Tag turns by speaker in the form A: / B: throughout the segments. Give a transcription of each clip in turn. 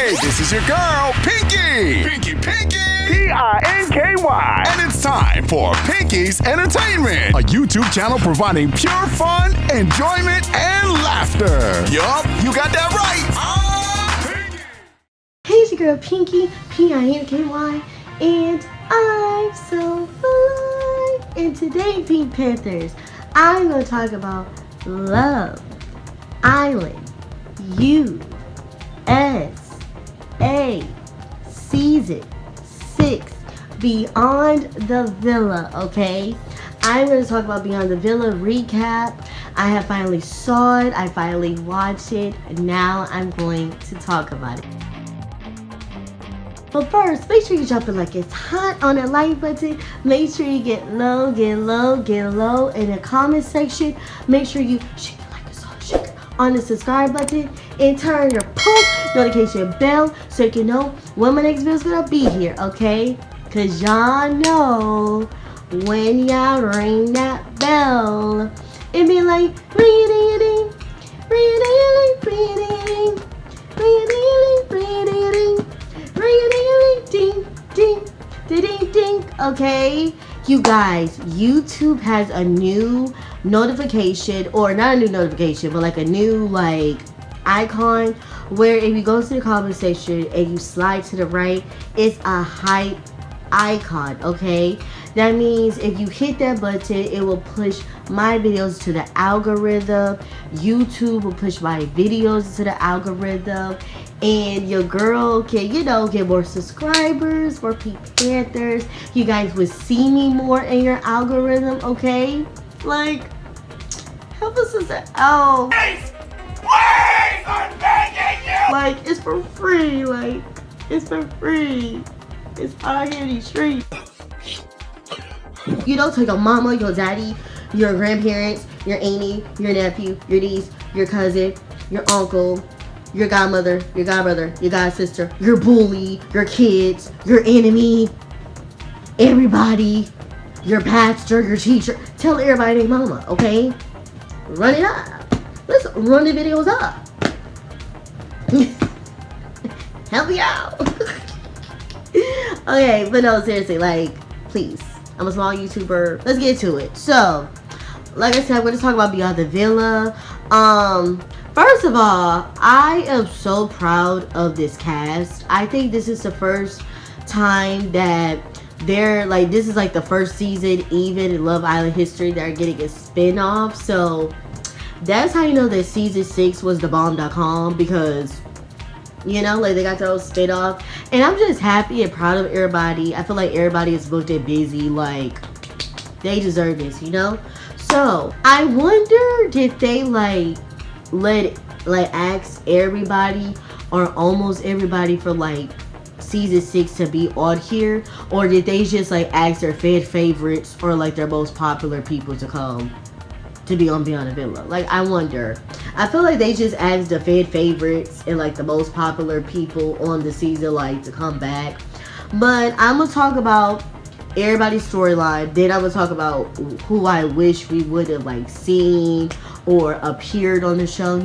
A: Hey, this is your girl, Pinky! Pinky! P-I-N-K-Y! And it's time for Pinky's Entertainment, a YouTube channel providing pure fun, enjoyment, and laughter. Yup, you got that right! Pinky!
B: Hey, it's your girl, Pinky, P-I-N-K-Y, and I'm so fly. And today, Pink Panthers, I'm going to talk about Love Island USA Season 6, Beyond the Villa, okay? I'm going to talk about Beyond the Villa recap. I have finally saw it. I finally watched it. And now I'm going to talk about it. But first, make sure you drop it like it's hot on the like button. Make sure you get low in the comment section. Make sure you shake it like a salt shaker on the subscribe button and turn your post notification bell so you can know when my next video is gonna be here, okay? Cause y'all know when y'all ring that bell, it be like ring-a-ding-a-ding, ring-a-ding-a-ding, ring-a-ding-a-ding, ring-a-ding-a-ding, ring-a-ding-a-ding, ding, ding, ding, ding. Okay, you guys, YouTube has a new notification, or not a new notification, but like a new icon where if you go to the comment section and you slide to the right, it's a hype icon, okay? That means if you hit that button, it will push my videos to the algorithm. YouTube will push my videos to the algorithm, and your girl can, get more subscribers, more Pink Panthers. You guys would see me more in your algorithm, okay? Like, help us out.
A: Please, I'm begging you!
B: Like, it's for free. Like, it's for free. It's out here in these streets. To your mama, your daddy, your grandparents, your auntie, your nephew, your niece, your cousin, your uncle, your godmother, your godbrother, your godsister, your bully, your kids, your enemy, everybody, your pastor, your teacher. Tell everybody their mama, okay? Run it up. Let's run the videos up. Help me out. Okay, but no, seriously, please. I'm a small YouTuber. Let's get to it. So, like I said, I'm going to talk about Beyond the Villa. First of all, I am so proud of this cast. I think this is the first time that this is the first season, even in Love Island history, they're getting a spin-off. So, that's how you know that season 6 was the bomb.com, because they got their own spin-off. And I'm just happy and proud of everybody. I feel like everybody is booked and busy. They deserve this, So, I wonder, did they, ask everybody, or almost everybody, for, season 6 to be on here? Or did they just, ask their fan favorites, or, their most popular people to come to be on Beyond the Villa? I wonder. I feel like they just asked the fan favorites and the most popular people on the season to come back. But I'm gonna talk about everybody's storyline. Then I'm gonna talk about who I wish we would have seen or appeared on the show,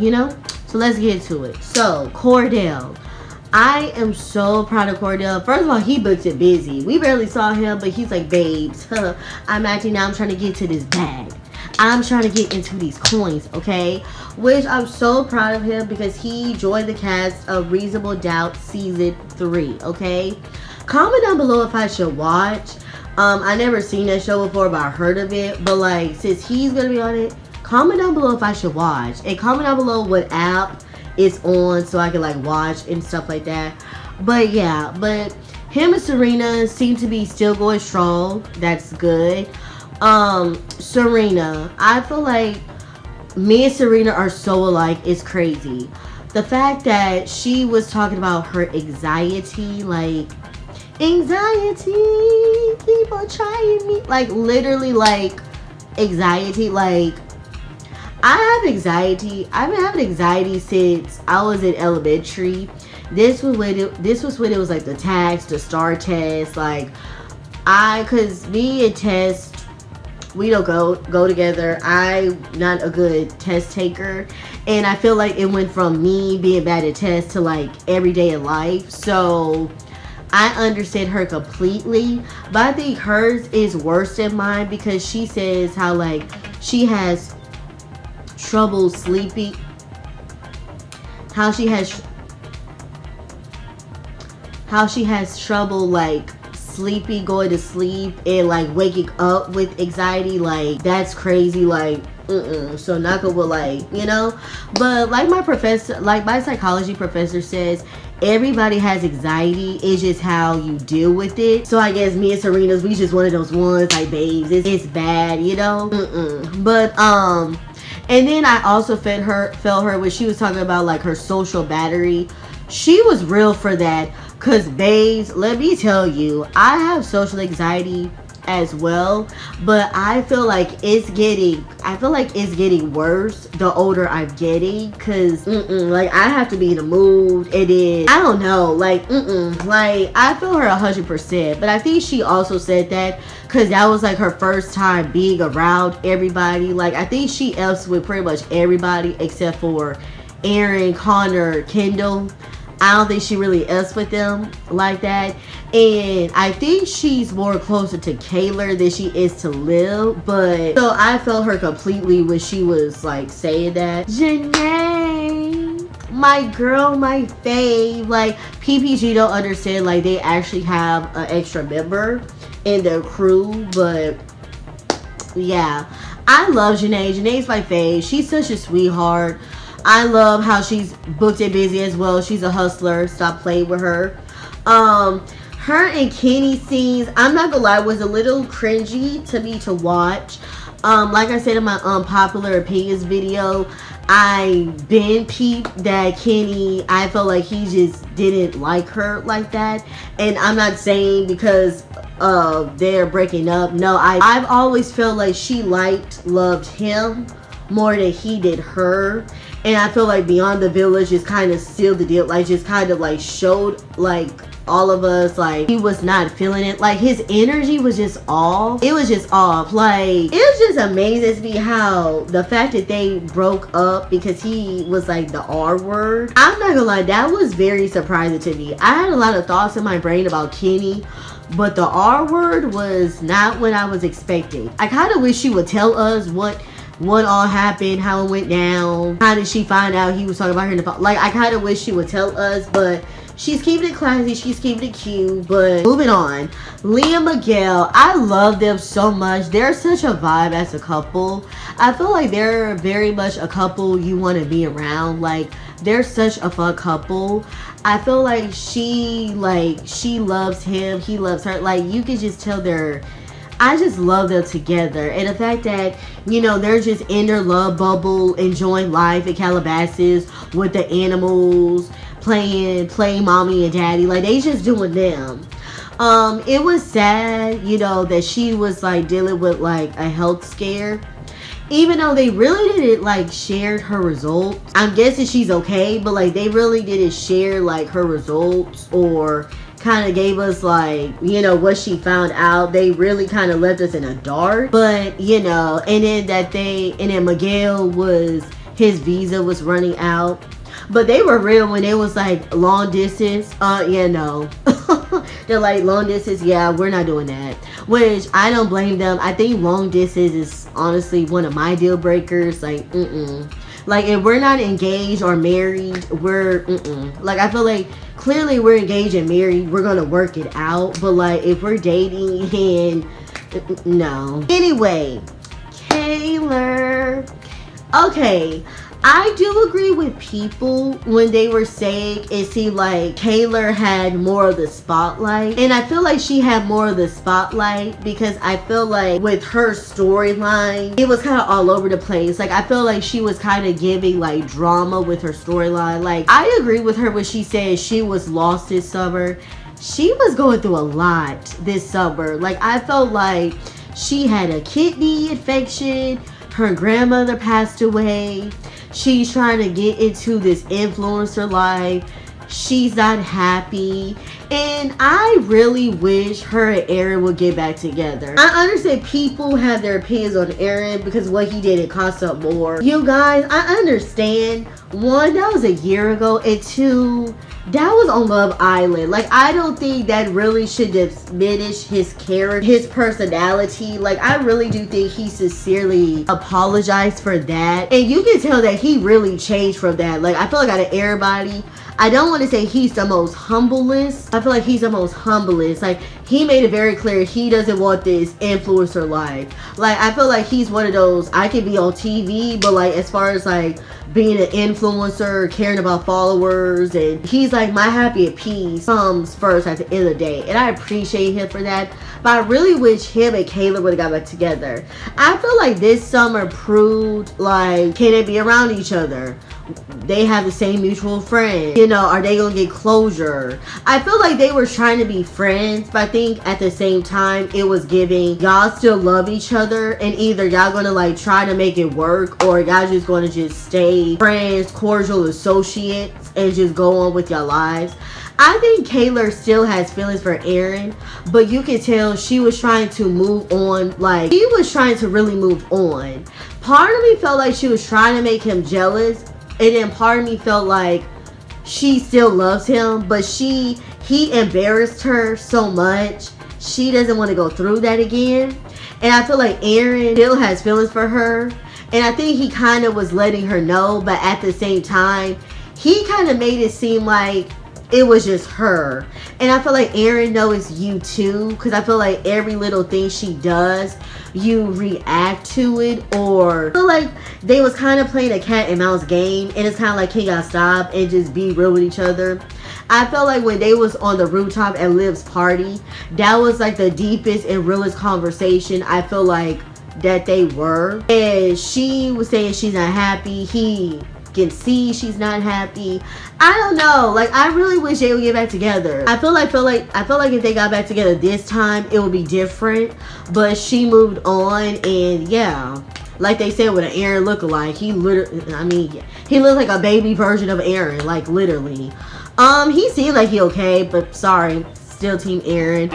B: So let's get to it. So Cordell, I am so proud of Cordell. First of all, he booked it busy. We barely saw him, but he's like, babes, I'm acting now. I'm trying to get to this bag. I'm trying to get into these coins, okay? Which I'm so proud of him, because he joined the cast of Reasonable Doubt Season 3, okay? Comment down below if I should watch. I never seen that show before, but I heard of it. But since he's going to be on it, comment down below if I should watch. And comment down below what app it's on so I can watch and stuff like that. But yeah, but him and Serena seem to be still going strong. That's good. Serena, I feel like me and Serena are so alike. It's crazy. The fact that she was talking about her anxiety, anxiety, people trying me, literally anxiety, I have anxiety. I've been having anxiety since I was in elementary. This was when it was the tags, the star test, cause me and Tess, We don't go together. I'm not a good test taker, and I feel like it went from me being bad at tests to like every day in life. So I understand her completely, but I think hers is worse than mine because she says how like she has trouble sleeping, how she has trouble like sleepy, going to sleep, and like waking up with anxiety. Like that's crazy. Like so not good with like, you know. But like my psychology professor says, everybody has anxiety. It's just how you deal with it. So I guess me and Serena's, we just one of those ones like, babes, it's bad, you know. But and then I also felt her when she was talking about like her social battery. She was real for that. Cause babes, let me tell you, I have social anxiety as well, but I feel like it's getting worse the older I'm getting. Cause like I have to be in the mood. It is, I don't know, like like I feel her 100%. But I think she also said that cause that was like her first time being around everybody. Like I think she F's with pretty much everybody except for Aaron, Connor, Kendall. I don't think she really F's with them like that. And I think she's more closer to Kayla than she is to Liv. But so I felt her completely when she was like saying that. Janae, my girl, my fave. Like PPG don't understand, like they actually have an extra member in their crew. But yeah, I love Janae. Janae's my fave. She's such a sweetheart. I love how she's booked and busy as well. She's a hustler. Stop playing with her. Her and Kenny scenes, I'm not gonna lie, was a little cringy to me to watch. Like I said in my unpopular opinions video, I been peeped that Kenny, I felt like he just didn't like her like that. And I'm not saying because they're breaking up. No, I've always felt like she loved him more than he did her. And I feel like Beyond the Village just kind of sealed the deal, like just kind of like showed like all of us like he was not feeling it. Like his energy was just off. It was just off. Like it was just amazing to me how the fact that they broke up because he was like the R word. I'm not gonna lie, that was very surprising to me. I had a lot of thoughts in my brain about Kenny, but the R word was not what I was expecting. I kind of wish she would tell us what all happened, how it went down, how did she find out he was talking about her in the phone. Like I kind of wish she would tell us, but she's keeping it classy, she's keeping it cute. But moving on, Leah and Miguel, I love them so much. They're such a vibe as a couple. I feel like they're very much a couple you want to be around. Like they're such a fun couple. I feel like she loves him, he loves her. Like you can just tell I just love them together. And the fact that, you know, they're just in their love bubble, enjoying life in Calabasas with the animals, playing mommy and daddy. Like, they just doing them. It was sad, you know, that she was, like, dealing with, like, a health scare. Even though they really didn't, like, share her results. I'm guessing she's okay, but, like, they really didn't share, like, her results or kind of gave us like, you know, what she found out. They really kind of left us in a dark. But you know, and then Miguel his visa was running out. But they were real when it was like long distance. You know, they're like long distance. Yeah, we're not doing that. Which I don't blame them. I think long distance is honestly one of my deal breakers. Like, like if we're not engaged or married, we're like I feel like clearly we're engaged and married, we're gonna work it out. But like if we're dating and no. Anyway, Taylor. Okay, I do agree with people when they were saying it seemed like Taylor had more of the spotlight. And I feel like she had more of the spotlight because I feel like with her storyline, it was kind of all over the place. Like I feel like she was kind of giving like drama with her storyline. Like I agree with her when she said she was lost this summer. She was going through a lot this summer. Like I felt like she had a kidney infection. Her grandmother passed away. She's trying to get into this influencer life. she's not happy. And I really wish her and Aaron would get back together. I understand people have their opinions on Aaron because what he did, it cost up more. You guys, I understand. One, that was a year ago. And two, that was on Love Island. Like, I don't think that really should diminish his character, his personality. Like, I really do think he sincerely apologized for that. And you can tell that he really changed from that. Like, I feel like out of everybody, I don't want to say he's the most humblest. I feel like he's the most humblest. Like, he made it very clear he doesn't want this influencer life. Like, I feel like he's one of those, I can be on TV, but like, as far as like being an influencer, caring about followers, and he's like, my happy peace comes first at the end of the day. And I appreciate him for that. But I really wish him and Kayla would have got back together. I feel like this summer proved, like, can they be around each other? They have the same mutual friend. You know, are they gonna get closure? I feel like they were trying to be friends, but I think at the same time it was giving y'all still love each other, and either y'all gonna like try to make it work, or y'all just gonna just stay friends, cordial associates, and just go on with your lives. I think Kayla still has feelings for Aaron, but you can tell she was trying to move on. Like, she was trying to really move on. Part of me felt like she was trying to make him jealous, and then part of me felt like she still loves him, but he embarrassed her so much, she doesn't want to go through that again. And I feel like Aaron still has feelings for her, and I think he kind of was letting her know, but at the same time, he kind of made it seem like it was just her. And I feel like Aaron knows you too, because I feel like every little thing she does, you react to it. Or I feel like they was kind of playing a cat and mouse game, and it's kind of like, can y'all stop and just be real with each other? I felt like when they was on the rooftop at Liv's party, that was like the deepest and realest conversation I feel like that they were. And she was saying she's not happy. He can see she's not happy. I don't know. Like, I really wish they would get back together. I feel like if they got back together this time, it would be different. But she moved on, and yeah, like they said with an Aaron lookalike, he literally, I mean, he looks like a baby version of Aaron, like literally. He seems like he okay, but sorry, still team Aaron.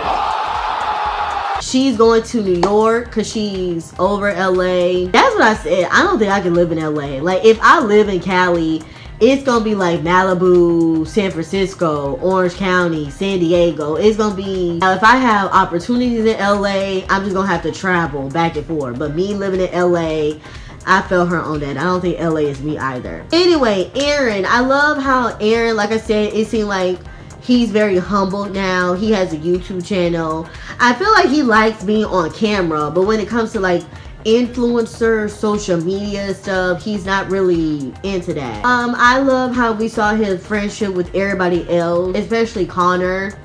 B: She's going to New York because she's over LA. That's what I said. I don't think I can live in LA. Like, if I live in Cali, it's gonna be like Malibu, San Francisco, Orange County, San Diego. It's gonna be, if I have opportunities in LA, I'm just gonna have to travel back and forth. But me living in LA, I felt her on that. I don't think LA is me either. Anyway, Aaron, I love how Aaron, like I said, it seemed like he's very humble now. He has a YouTube channel. I feel like he likes being on camera, but when it comes to like influencer, social media stuff, he's not really into that. I love how we saw his friendship with everybody else, especially Connor.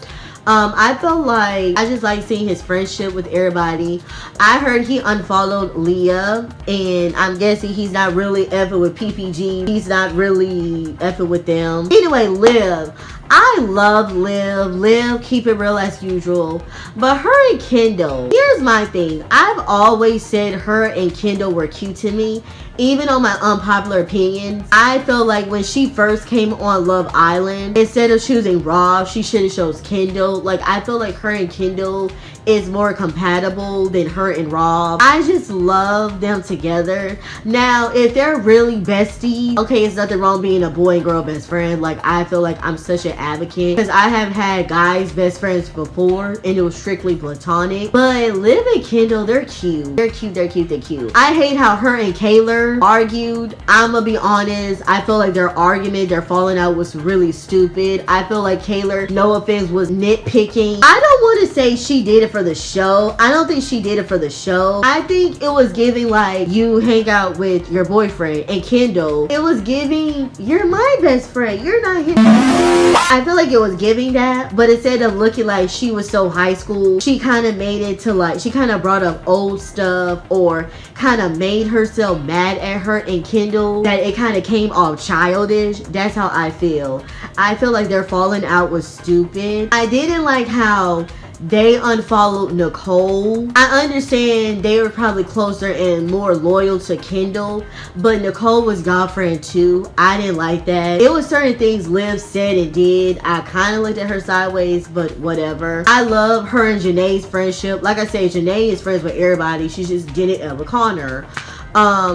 B: I felt like I just like seeing his friendship with everybody. I heard he unfollowed Leah, and I'm guessing he's not really effing with PPG. He's not really effing with them. Anyway, Liv. I love Liv. Liv, keep it real as usual. But her and Kendall, here's my thing. I've always said her and Kendall were cute to me. Even on my unpopular opinions, I felt like when she first came on Love Island, instead of choosing Rob, she should have chose Kendall. Like, I feel like her and Kendall is more compatible than her and Rob. I just love them together. Now, if they're really besties, okay, it's nothing wrong being a boy and girl best friend. Like, I feel like I'm such an advocate because I have had guys best friends before and it was strictly platonic. But Liv and Kendall, they're cute. They're cute, they're cute, they're cute. I hate how her and Kayla argued. I'm gonna be honest, I feel like their argument, their falling out was really stupid. I feel like Kayla, no offense, was nitpicking. I don't want to say she did it for the show. I don't think she did it for the show. I think it was giving like you hang out with your boyfriend. And Kendall, it was giving you're my best friend, you're not him. I feel like it was giving that, but instead of looking like she was so high school, she kind of made it to like, she kind of brought up old stuff or kind of made herself mad at her and Kendall, that it kind of came off childish. That's how I feel. I feel like their falling out was stupid. I didn't like how they unfollowed Nicole. I understand they were probably closer and more loyal to Kendall, but Nicole was girlfriend too. I didn't like that. It was certain things Liv said and did. I kind of looked at her sideways, but whatever. I love her and Janae's friendship. Like I said, Janae is friends with everybody. She just didn't ever Connor.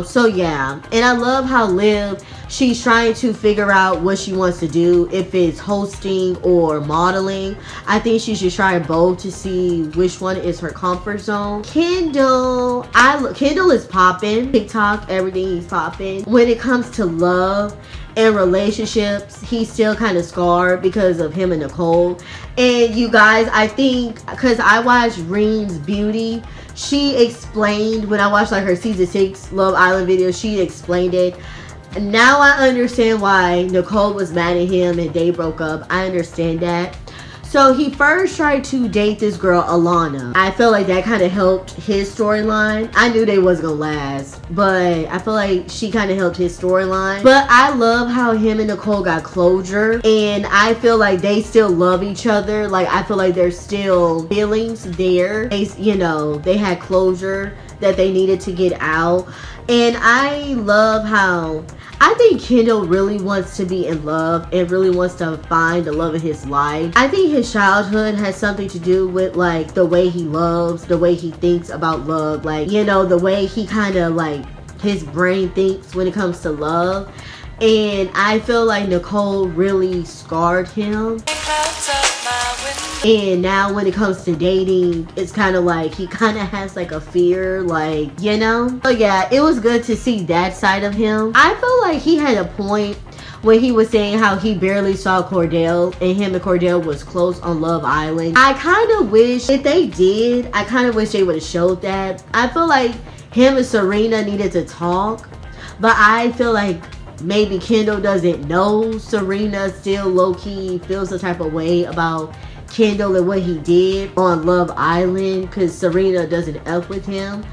B: So yeah, and I love how Liv, she's trying to figure out what she wants to do, if it's hosting or modeling. I think she should try both to see which one is her comfort zone. Kendall is popping. TikTok, everything he's popping. When it comes to love and relationships, he's still kind of scarred because of him and Nicole. And you guys, I think because I watched Reem's Beauty, she explained, when I watched like her season 6 Love Island video, she explained it. Now I understand why Nicole was mad at him and they broke up. I understand that. So he first tried to date this girl, Alana. I feel like that kind of helped his storyline. I knew they wasn't gonna last, but I feel like she kind of helped his storyline. But I love how him and Nicole got closure, and I feel like they still love each other. Like, I feel like there's still feelings there. They, you know, they had closure that they needed to get out. And I love how I think Kendall really wants to be in love and really wants to find the love of his life. I think his childhood has something to do with like the way he loves, the way he thinks about love, like, you know, the way he kind of like his brain thinks when it comes to love. And I feel like Nicole really scarred him. And now when it comes to dating, it's kind of like he kind of has like a fear, like, you know. So yeah, it was good to see that side of him. I feel like he had a point when he was saying how he barely saw Cordell and him and Cordell was close on Love Island. I kind of wish, if they did, I kind of wish they would have showed that. I feel like him and Serena needed to talk, but I feel like maybe Kendall doesn't know Serena still low-key feels the type of way about Kendall and what he did on Love Island, because Serena doesn't F with him.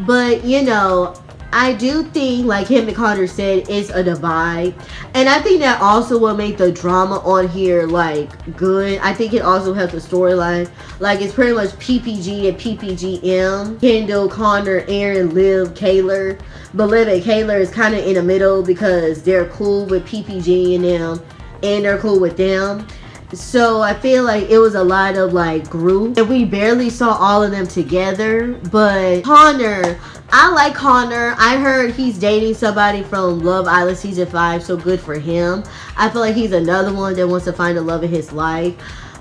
B: But you know, I do think, like him and Connor said, it's a divide, and I think that also will make the drama on here like good. I think it also helps the storyline. Like, it's pretty much PPG and PPGM, Kendall, Connor, Aaron, Liv, Kayla. But Liv and Kayla is kind of in the middle because they're cool with PPG and them, and they're cool with them. So I feel like it was a lot of like group, and we barely saw all of them together. But Connor, I like Connor. I heard he's dating somebody from Love Island season 5, so good for him. I feel like he's another one that wants to find the love of his life.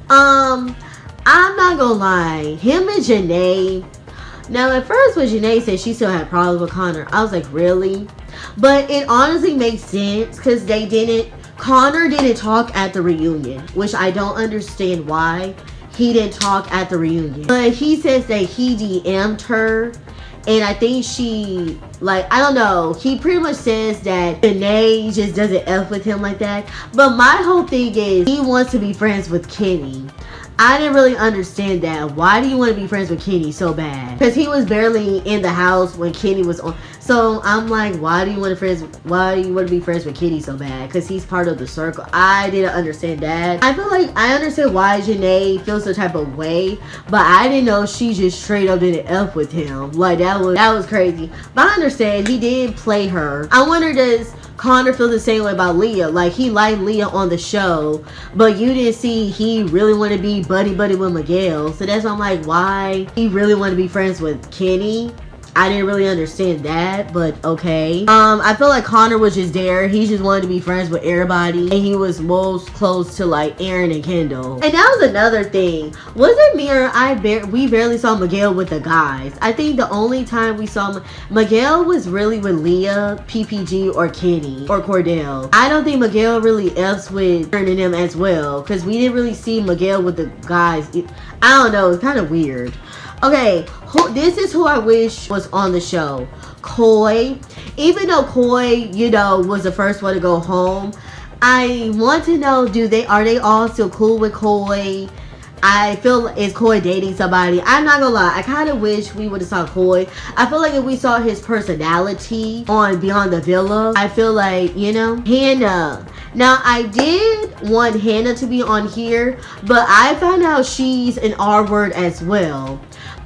B: I'm not gonna lie, him and Janae. Now at first when Janae said she still had problems with Connor, I was like, really? But it honestly makes sense because Connor didn't talk at the reunion, which I don't understand why he didn't talk at the reunion. But he says that he DM'd her, and I think she, like, I don't know, he pretty much says that Janae just doesn't F with him like that. But my whole thing is he wants to be friends with Kenny. I didn't really understand that. Why do you want to be friends with Kenny so bad? Because he was barely in the house when Kenny was on. So I'm like, why do you want to be friends with Kenny so bad? Because he's part of the circle. I didn't understand that. I feel like I understand why Janae feels the type of way, but I didn't know she just straight up didn't F with him. Like, that was crazy. But I understand he did play her. I wonder, does Connor feel the same way about Leah? Like, he liked Leah on the show, but you didn't see he really want to be buddy with Miguel. So that's why I'm like, why he really want to be friends with Kenny? I didn't really understand that, but okay. I feel like Connor was just there. He just wanted to be friends with everybody, and he was most close to like Aaron and Kendall. And that was another thing. Wasn't me or we barely saw Miguel with the guys. I think the only time we saw Miguel was really with Leah, PPG, or Kenny, or Cordell. I don't think Miguel really F's with Aaron and them as well, because we didn't really see Miguel with the guys. I don't know, it's kind of weird. Okay, this is who I wish was on the show. Coy. Even though Coy, you know, was the first one to go home, I want to know, are they all still cool with Coy? I feel, is Coy dating somebody? I'm not gonna lie, I kind of wish we would have saw Coy. I feel like if we saw his personality on Beyond the Villa, I feel like, you know, Now, I did want Hannah to be on here, but I found out she's an R word as well.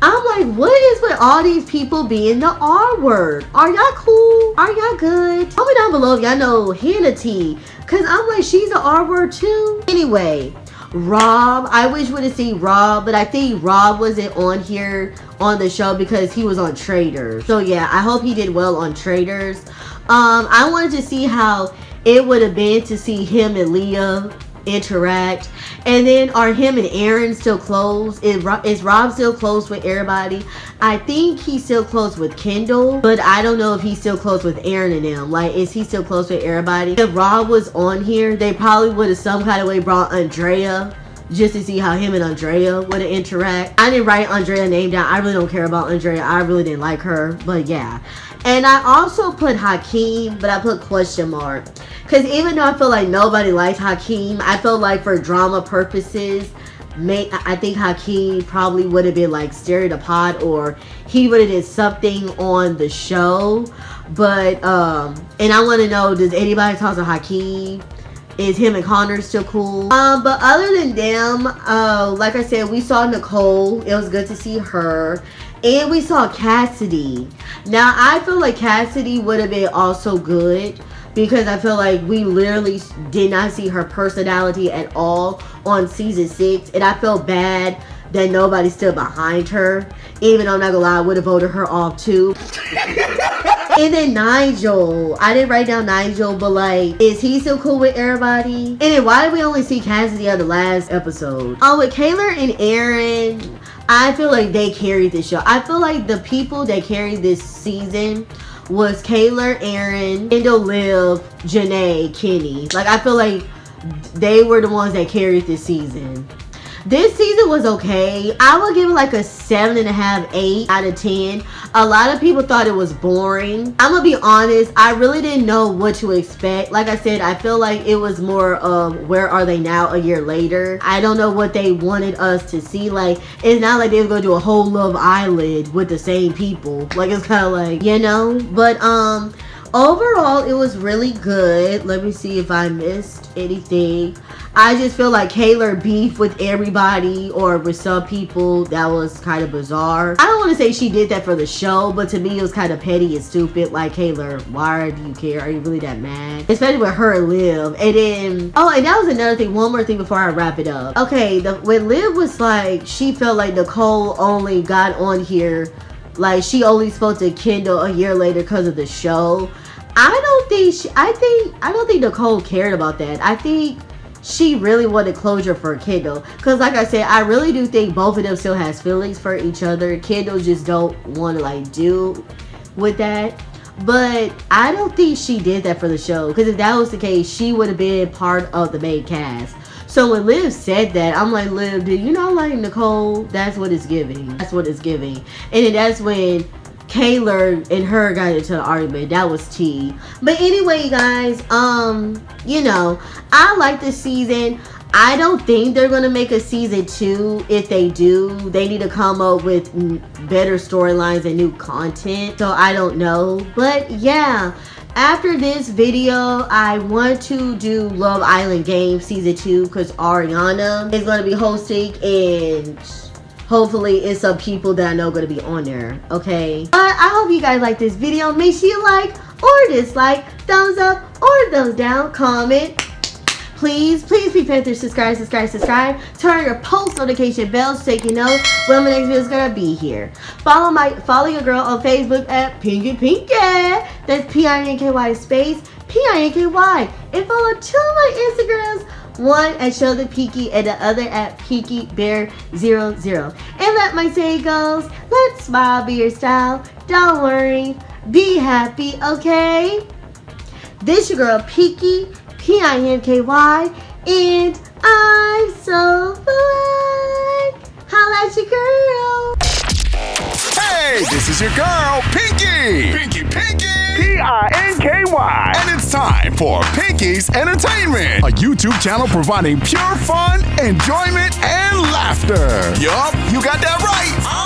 B: I'm like, what is with all these people being the R word? Are y'all cool? Are y'all good? Tell me down below if y'all know Hannah T. Because I'm like, she's an R word too. Anyway, Rob. I wish we would have seen Rob, but I think Rob wasn't on here on the show because he was on Traders. So yeah, I hope he did well on Traders. I wanted to see how it would have been to see him and Leah interact. And then are him and Aaron still close? Is Rob still close with everybody? I think he's still close with Kendall, but I don't know if he's still close with Aaron and them. Like, is he still close with everybody? If Rob was on here, they probably would have some kind of way brought Andrea just to see how him and Andrea would have interact. I didn't write Andrea's name down. I really don't care about Andrea. I really didn't like her, but yeah. And I also put Hakeem, but I put question mark. Because even though I feel like nobody likes Hakeem, I feel like for drama purposes, I think Hakeem probably would have been like stirred the pot, or he would have did something on the show. But, and I want to know, does anybody talk to Hakeem? Is him and Connor still cool? But other than them, like I said, we saw Nicole. It was good to see her. And we saw Cassidy. Now, I feel like Cassidy would have been also good because I feel like we literally did not see her personality at all on season 6. And I feel bad that nobody stood behind her. Even though I'm not gonna lie, I would have voted her off too. And then Nigel. I didn't write down Nigel, but like, is he still cool with everybody? And then why did we only see Cassidy on the last episode? With Kayla and Aaron, I feel like they carried this show. I feel like the people that carried this season was Kayla, Aaron, Kendall, Liv, Janae, Kenny. Like, I feel like they were the ones that carried this season. This season was okay. I would give it like a 7.5, 8 out of 10. A lot of people thought it was boring. I'm gonna be honest, I really didn't know what to expect. Like I said, I feel like it was more of where are they now a year later. I don't know what they wanted us to see. Like, it's not like they were gonna do a whole Love Island with the same people. Like, it's kind of like, you know. But overall, it was really good. Let me see if I missed anything. I just feel like Kayla beef with everybody or with some people. That was kind of bizarre. I don't want to say she did that for the show, but to me it was kind of petty and stupid. Like, Kayla, why do you care? Are you really that mad? Especially with her and Liv. And then, oh, and that was another thing. One more thing before I wrap it up. Okay, when Liv was like, she felt like Nicole only got on here, like she only spoke to Kendall a year later because of the show. I don't think Nicole cared about that. I think she really wanted closure for Kendall. Because like I said, I really do think both of them still has feelings for each other. Kendall just don't want to like deal with that. But I don't think she did that for the show. Because if that was the case, she would have been part of the main cast. So when Liv said that, I'm like, Liv, do you know, like, Nicole, that's what it's giving. That's what it's giving. And then that's when Kayla and her got into the argument. That was tea. But anyway, guys, you know, I like this season. I don't think they're gonna make a season 2. If they do, they need to come up with better storylines and new content. So I don't know. But yeah, after this video, I want to do Love Island Games season 2 because Ariana is gonna be hosting, and hopefully it's some people that I know going to be on there, okay? But I hope you guys like this video. Make sure you like or dislike, thumbs up or thumbs down, comment. Please be prepared to subscribe. Turn your post notification bell so you can know when my next video is going to be here. Follow your girl on Facebook at Pinky. That's Pinky space Pinky. And follow 2 of my Instagrams. One at Show the Peaky and the other at Peaky Bear 00. And like my saying goes, let's smile, be your style. Don't worry, be happy, okay? This your girl Peaky, Pinky, and I'm so fun. Holla at your girl.
A: Hey, this is your girl, Pinky! Pinky! P-I-N-K-Y! And it's time for Pinky's Entertainment, a YouTube channel providing pure fun, enjoyment, and laughter. Yup, you got that right!